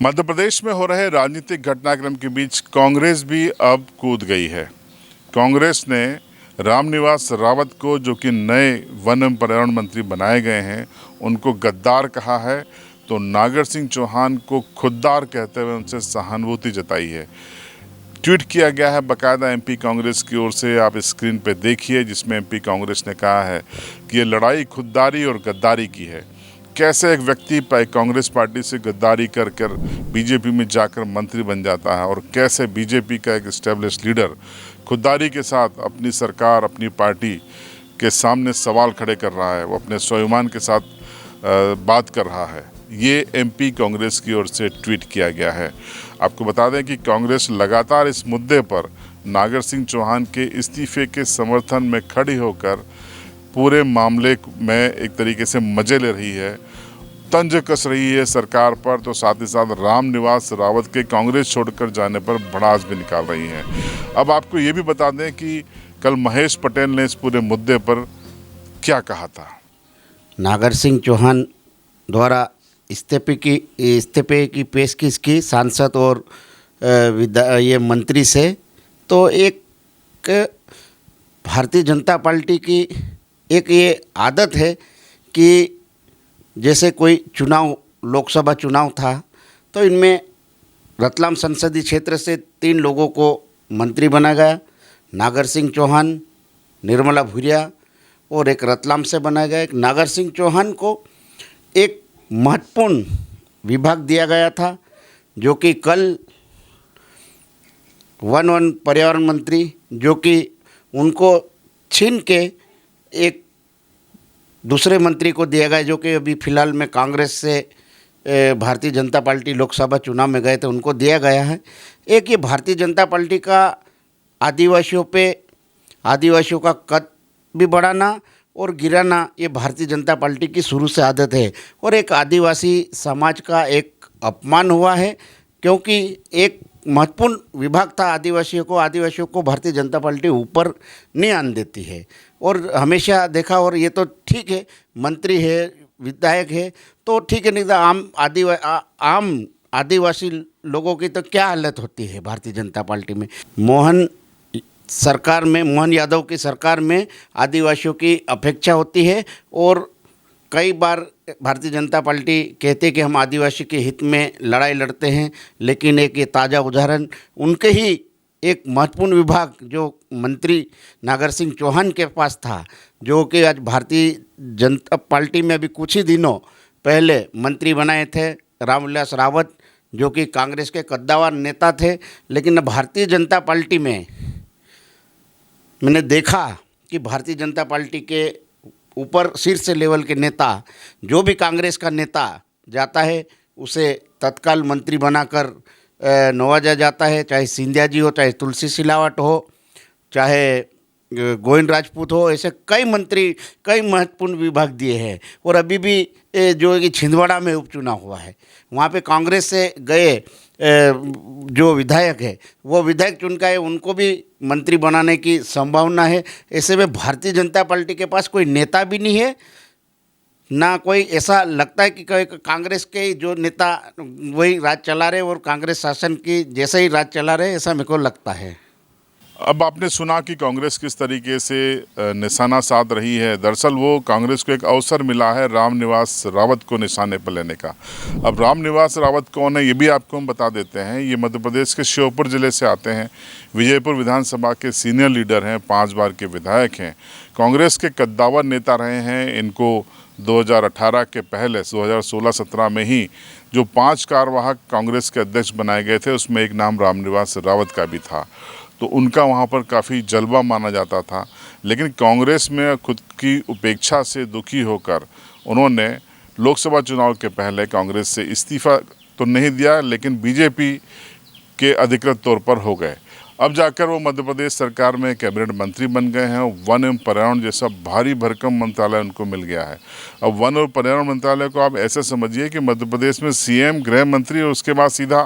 मध्य प्रदेश में हो रहे राजनीतिक घटनाक्रम के बीच कांग्रेस भी अब कूद गई है। कांग्रेस ने रामनिवास रावत को, जो कि नए वन एवं पर्यावरण मंत्री बनाए गए हैं, उनको गद्दार कहा है, तो नागर सिंह चौहान को खुद्दार कहते हुए उनसे सहानुभूति जताई है। ट्वीट किया गया है बाकायदा एमपी कांग्रेस की ओर से, आप स्क्रीन पे देखिए, जिसमें एमपी कांग्रेस ने कहा है कि ये लड़ाई खुददारी और गद्दारी की है। कैसे एक व्यक्ति कांग्रेस पार्टी से गद्दारी कर कर बीजेपी में जाकर मंत्री बन जाता है, और कैसे बीजेपी का एक एस्टेब्लिश लीडर खुददारी के साथ अपनी सरकार, अपनी पार्टी के सामने सवाल खड़े कर रहा है, वो अपने स्वाभिमान के साथ बात कर रहा है। ये एमपी कांग्रेस की ओर से ट्वीट किया गया है। आपको बता दें कि कांग्रेस लगातार इस मुद्दे पर नागर सिंह चौहान के इस्तीफे के समर्थन में खड़ी होकर पूरे मामले में एक तरीके से मजे ले रही है, तंज कस रही है सरकार पर, तो साथ ही साथ रामनिवास रावत के कांग्रेस छोड़कर जाने पर भड़ास भी निकाल रही है। अब आपको ये भी बता दें कि कल महेश पटेल ने इस पूरे मुद्दे पर क्या कहा था। नागर सिंह चौहान द्वारा इस्तीफे की पेशकश की सांसद और ये मंत्री से, तो एक भारतीय जनता पार्टी की एक ये आदत है कि जैसे कोई चुनाव, लोकसभा चुनाव था, तो इनमें रतलाम संसदीय क्षेत्र से 3 लोगों को मंत्री बना गया। नागर सिंह चौहान, निर्मला भूरिया और एक रतलाम से बनाया गया। एक नागर सिंह चौहान को एक महत्वपूर्ण विभाग दिया गया था, जो कि कल वन पर्यावरण मंत्री, जो कि उनको छीन के एक दूसरे मंत्री को दिया गया, जो कि अभी फ़िलहाल में कांग्रेस से भारतीय जनता पार्टी लोकसभा चुनाव में गए थे, उनको दिया गया है। एक ये भारतीय जनता पार्टी का आदिवासियों का कद भी बढ़ाना और गिराना, ये भारतीय जनता पार्टी की शुरू से आदत है। और एक आदिवासी समाज का एक अपमान हुआ है, क्योंकि एक महत्वपूर्ण विभाग था आदिवासियों को भारतीय जनता पार्टी ऊपर नहीं आने देती है। और हमेशा देखा, और ये तो ठीक है, मंत्री है, विधायक है, तो ठीक है, नहीं तो आम आदिवासी लोगों की तो क्या हालत होती है भारतीय जनता पार्टी में। मोहन यादव की सरकार में आदिवासियों की अपेक्षा होती है, और कई बार भारतीय जनता पार्टी कहते हैं कि हम आदिवासी के हित में लड़ाई लड़ते हैं, लेकिन एक ये ताज़ा उदाहरण उनके ही एक महत्वपूर्ण विभाग जो मंत्री नागर सिंह चौहान के पास था, जो कि आज भारतीय जनता पार्टी में अभी कुछ ही दिनों पहले मंत्री बनाए थे रामविलास रावत, जो कि कांग्रेस के कद्दावर नेता थे। लेकिन भारतीय जनता पार्टी में मैंने देखा कि भारतीय जनता पार्टी के ऊपर शीर्ष लेवल के नेता, जो भी कांग्रेस का नेता जाता है, उसे तत्काल मंत्री बनाकर नवाजा जाता है, चाहे सिंधिया जी हो, चाहे तुलसी सिलावट हो, चाहे गोविंद राजपूत हो। ऐसे कई मंत्री, कई महत्वपूर्ण विभाग दिए हैं। और अभी भी जो है कि छिंदवाड़ा में उपचुनाव हुआ है, वहाँ पे कांग्रेस से गए जो विधायक है, वो विधायक चुन है, उनको भी मंत्री बनाने की संभावना है। ऐसे में भारतीय जनता पार्टी के पास कोई नेता भी नहीं है, ना कोई ऐसा लगता है कि कांग्रेस के जो नेता वही राज चला रहे और कांग्रेस शासन की जैसे ही राज चला रहे, ऐसा मेरे को लगता है। अब आपने सुना कि कांग्रेस किस तरीके से निशाना साध रही है। दरअसल वो कांग्रेस को एक अवसर मिला है रामनिवास रावत को निशाने पर लेने का। अब रामनिवास रावत कौन है, ये भी आपको हम बता देते हैं। ये मध्य प्रदेश के श्योपुर ज़िले से आते हैं, विजयपुर विधानसभा के सीनियर लीडर हैं, 5 बार के विधायक हैं, कांग्रेस के कद्दावर नेता रहे हैं। इनको 2018 के पहले 2016-17 में ही जो 5 कार्यवाहक कांग्रेस के अध्यक्ष बनाए गए थे, उसमें एक नाम रामनिवास रावत का भी था, तो उनका वहाँ पर काफ़ी जलवा माना जाता था। लेकिन कांग्रेस में खुद की उपेक्षा से दुखी होकर उन्होंने लोकसभा चुनाव के पहले कांग्रेस से इस्तीफा तो नहीं दिया, लेकिन बीजेपी के अधिकृत तौर पर हो गए। अब जाकर वो मध्य प्रदेश सरकार में कैबिनेट मंत्री बन गए हैं। वन एवं पर्यावरण जैसा भारी भरकम मंत्रालय उनको मिल गया है। अब वन और पर्यावरण मंत्रालय को आप ऐसे समझिए कि मध्य प्रदेश में सीएम, गृह मंत्री और उसके बाद सीधा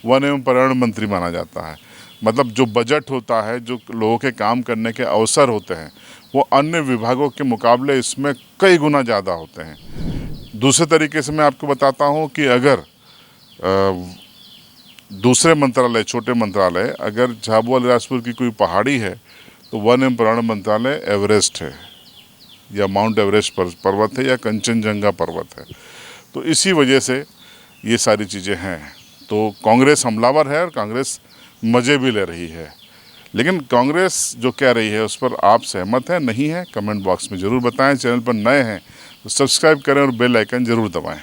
वन एवं पर्यावरण मंत्री माना जाता है। मतलब जो बजट होता है, जो लोगों के काम करने के अवसर होते हैं, वो अन्य विभागों के मुकाबले इसमें कई गुना ज़्यादा होते हैं। दूसरे तरीके से मैं आपको बताता हूँ कि अगर दूसरे मंत्रालय, छोटे मंत्रालय, अगर झाबुआ अलीराजपुर की कोई पहाड़ी है तो वन एवं पर्यावरण मंत्रालय एवरेस्ट है या माउंट एवरेस्ट पर्वत है या कंचनजंगा पर्वत है। तो इसी वजह से ये सारी चीज़ें हैं। तो कांग्रेस हमलावर है और कांग्रेस मज़े भी ले रही है, लेकिन कांग्रेस जो कह रही है उस पर आप सहमत हैं, नहीं है? कमेंट बॉक्स में ज़रूर बताएं। चैनल पर नए हैं तो सब्सक्राइब करें और बेल आइकन ज़रूर दबाएं।